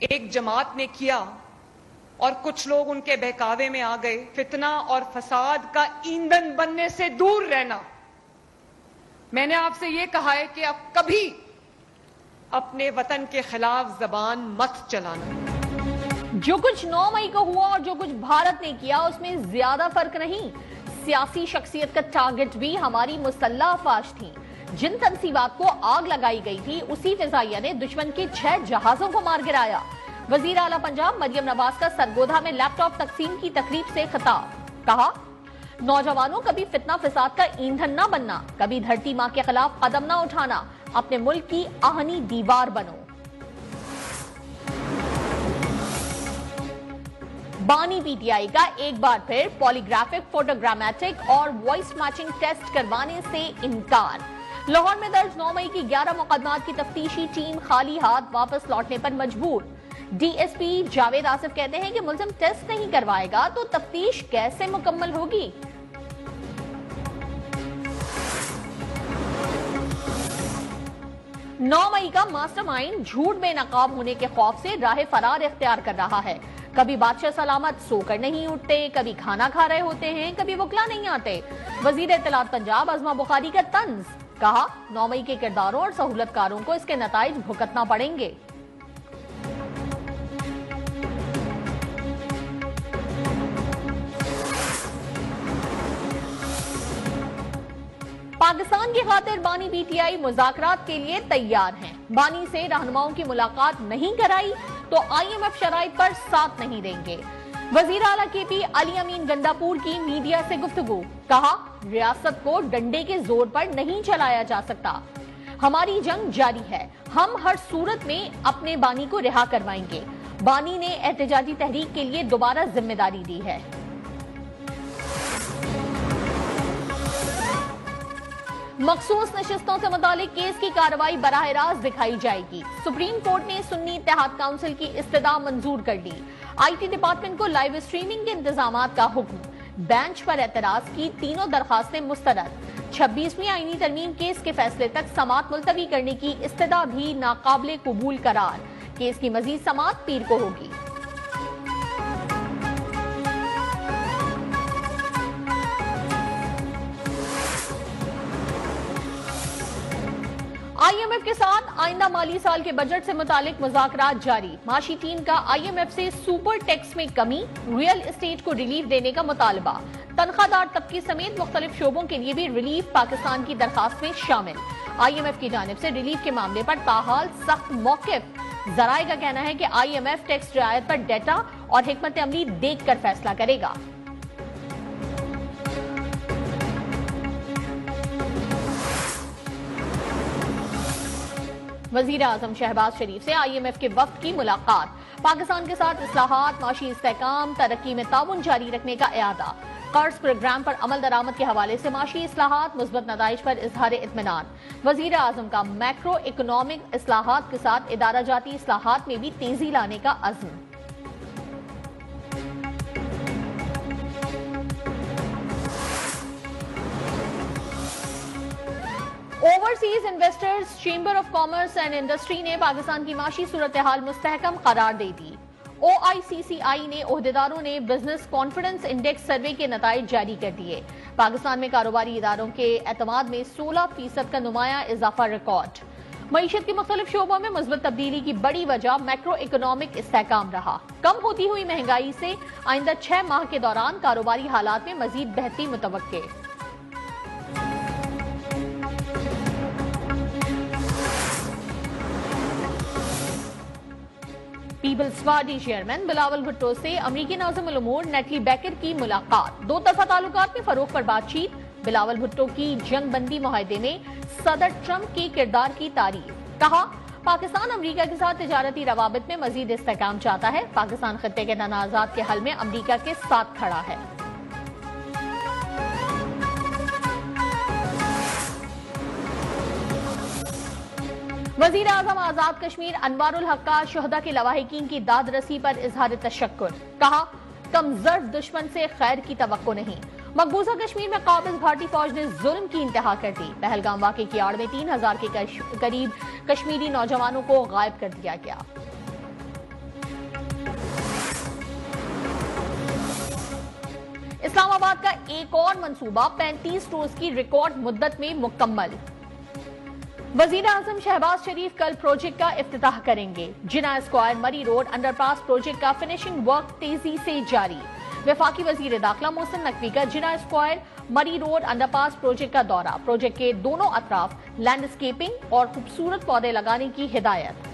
ایک جماعت نے کیا اور کچھ لوگ ان کے بہکاوے میں آ گئے. فتنہ اور فساد کا ایندھن بننے سے دور رہنا. میں نے آپ سے یہ کہا ہے کہ اب کبھی اپنے وطن کے خلاف زبان مت چلانا. جو کچھ 9 مئی کو ہوا اور جو کچھ بھارت نے کیا اس میں زیادہ فرق نہیں. سیاسی شخصیت کا ٹارگٹ بھی ہماری مسلح افواج تھی. جن تنصیبات کو آگ لگائی گئی تھی اسی فضائیہ نے دشمن کے 6 جہازوں کو مار گرایا. وزیر اعلیٰ پنجاب مریم نواز کا سرگودھا میں لیپ ٹاپ تقسیم کی تقریب سے خطاب. کہا نوجوانوں کبھی فتنہ فساد کا ایندھن نہ بننا, کبھی دھرتی ماں کے خلاف قدم نہ اٹھانا, اپنے ملک کی آہنی دیوار بنو. بانی پی ٹی آئی کا ایک بار پھر پولیگرافک, فوٹوگرامیٹک اور وائس میچنگ ٹیسٹ کروانے سے انکار. لاہور میں درج 9 مئی کی 11 مقدمات کی تفتیشی ٹیم خالی ہاتھ واپس لوٹنے پر مجبور. D S P Javed Asif کہتے ہیں کہ ملزم ٹیسٹ نہیں کروائے گا تو تفتیش کیسے مکمل ہوگی. نو مئی کا ماسٹر مائنڈ جھوٹ بے نقاب ہونے کے خوف سے راہ فرار اختیار کر رہا ہے. کبھی بادشاہ سلامت سو کر نہیں اٹھتے, کبھی کھانا کھا رہے ہوتے ہیں, کبھی وکلا نہیں آتے. وزیر اطلاعات پنجاب عظمہ بخاری کا طنز. کہا 9 مئی کے کرداروں اور سہولت کاروں کو اس کے نتائج بھگتنا پڑیں گے. پاکستان کی خاطر بانی پی ٹی آئی مذاکرات کے لیے تیار ہیں. بانی سے رہنماؤں کی ملاقات نہیں کرائی تو آئی ایم ایف شرائط پر ساتھ نہیں دیں گے. وزیر اعلیٰ کے پی علی امین گنڈاپور کی میڈیا سے گفتگو. کہا ریاست کو ڈنڈے کے زور پر نہیں چلایا جا سکتا. ہماری جنگ جاری ہے. ہم ہر صورت میں اپنے بانی کو رہا کروائیں گے. بانی نے احتجاجی تحریک کے لیے دوبارہ ذمہ داری دی ہے. مخصوص نشستوں سے متعلق کیس کی کارروائی براہ راست دکھائی جائے گی. سپریم کورٹ نے سنی اتحاد کونسل کی استدعا منظور کر لی. آئی ٹی ڈپارٹمنٹ کو لائیو اسٹریمنگ کے انتظامات کا حکم. بینچ پر اعتراض کی تینوں درخواستیں مسترد. 26ویں آئینی ترمیم کیس کے فیصلے تک سماعت ملتوی کرنے کی استدعا بھی ناقابل قبول قرار. کیس کی مزید سماعت پیر کو ہوگی. آئی ایم ایف کے ساتھ آئندہ مالی سال کے بجٹ سے متعلق مذاکرات جاری. معاشی ٹیم کا آئی ایم ایف سے سپر ٹیکس میں کمی, ریئل اسٹیٹ کو ریلیف دینے کا مطالبہ. تنخواہ دار طبقے سمیت مختلف شعبوں کے لیے بھی ریلیف پاکستان کی درخواست میں شامل. آئی ایم ایف کی جانب سے ریلیف کے معاملے پر تاحال سخت موقف. ذرائع کا کہنا ہے کہ آئی ایم ایف ٹیکس رعایت پر ڈیٹا اور حکمت عملی دیکھ کر فیصلہ کرے گا. وزیر اعظم شہباز شریف سے آئی ایم ایف کے وفد کی ملاقات. پاکستان کے ساتھ اصلاحات, معاشی استحکام, ترقی میں تعاون جاری رکھنے کا اعادہ. قرض پروگرام پر عمل درآمد کے حوالے سے معاشی اصلاحات, مثبت نتائج پر اظہار اطمینان. وزیر اعظم کا میکرو اکنامک اصلاحات کے ساتھ ادارہ جاتی اصلاحات میں بھی تیزی لانے کا عزم. Overseas investors chamber of commerce and industry نے پاکستان کی معاشی صورتحال مستحکم قرار دے دی. او آئی سی سی آئی نے عہدیداروں نے بزنس کانفیڈنس انڈیکس سروے کے نتائج جاری کر دیے. پاکستان میں کاروباری اداروں کے اعتماد میں 16% کا نمایاں اضافہ ریکارڈ. معیشت کے مختلف شعبوں میں مثبت تبدیلی کی بڑی وجہ میکرو اکنامک استحکام رہا. کم ہوتی ہوئی مہنگائی سے آئندہ 6 ماہ کے دوران کاروباری حالات میں مزید بہتری متوقع. Peoples Party chairman Bilawal Bhutto سے امریکی ناظم الامور نیٹلی بیکر کی ملاقات. دو طرفہ تعلقات میں فروغ پر بات چیت. بلاول بھٹو کی جنگ بندی معاہدے میں صدر ٹرمپ کے کردار کی تعریف. کہا پاکستان امریکہ کے ساتھ تجارتی روابط میں مزید استحکام چاہتا ہے. پاکستان خطے کے تنازعات کے حل میں امریکہ کے ساتھ کھڑا ہے. وزیر اعظم آزاد کشمیر انوار الحق کا شہداء کے لواحقین کی داد رسی پر اظہار تشکر. کہا کم ظرف دشمن سے خیر کی توقع نہیں. مقبوضہ کشمیر میں قابض بھارتی فوج نے ظلم کی انتہا کر دی. پہلگام واقعے کی آڑ میں 3000 کے قریب کشمیری نوجوانوں کو غائب کر دیا گیا. اسلام آباد کا ایک اور منصوبہ 35 روز کی ریکارڈ مدت میں مکمل. وزیر اعظم شہباز شریف کل پروجیکٹ کا افتتاح کریں گے. جناح اسکوائر مری روڈ انڈر پاس پروجیکٹ کا فنشنگ ورک تیزی سے جاری. وفاقی وزیر داخلہ محسن نقوی کا جناح اسکوائر مری روڈ انڈر پاس پروجیکٹ کا دورہ. پروجیکٹ کے دونوں اطراف لینڈسکیپنگ اور خوبصورت پودے لگانے کی ہدایت.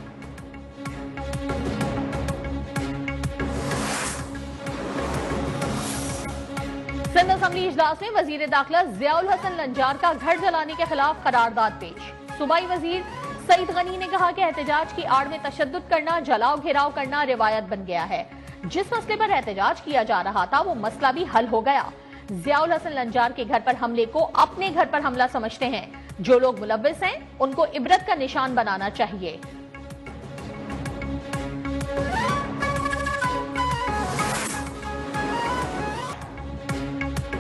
سندھ اسمبلی اجلاس میں وزیر داخلہ ضیاء الحسن لنجار کا گھر جلانے کے خلاف قرارداد پیش. صوبائی وزیر سعید غنی نے کہا کہ احتجاج کی آڑ میں تشدد کرنا، جلاؤ گھیراؤ کرنا روایت بن گیا ہے. جس مسئلے پر احتجاج کیا جا رہا تھا وہ مسئلہ بھی حل ہو گیا. ضیاء الحسن لنجار کے گھر پر حملے کو اپنے گھر پر حملہ سمجھتے ہیں. جو لوگ ملوث ہیں ان کو عبرت کا نشان بنانا چاہیے.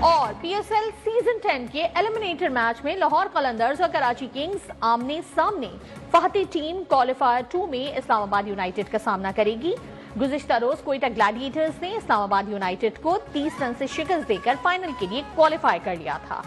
اور پی ایس ایل سیزن 10 کے ایلیمنیٹر میچ میں لاہور قلندرز اور کراچی کنگز آمنے سامنے. فاتح ٹیم کوالیفائر 2 میں اسلام آباد یونائیٹڈ کا سامنا کرے گی. گزشتہ روز کوئٹہ گلیڈیٹرز نے اسلام آباد یونائیٹڈ کو 30 رن سے شکست دے کر فائنل کے لیے کوالیفائی کر لیا تھا.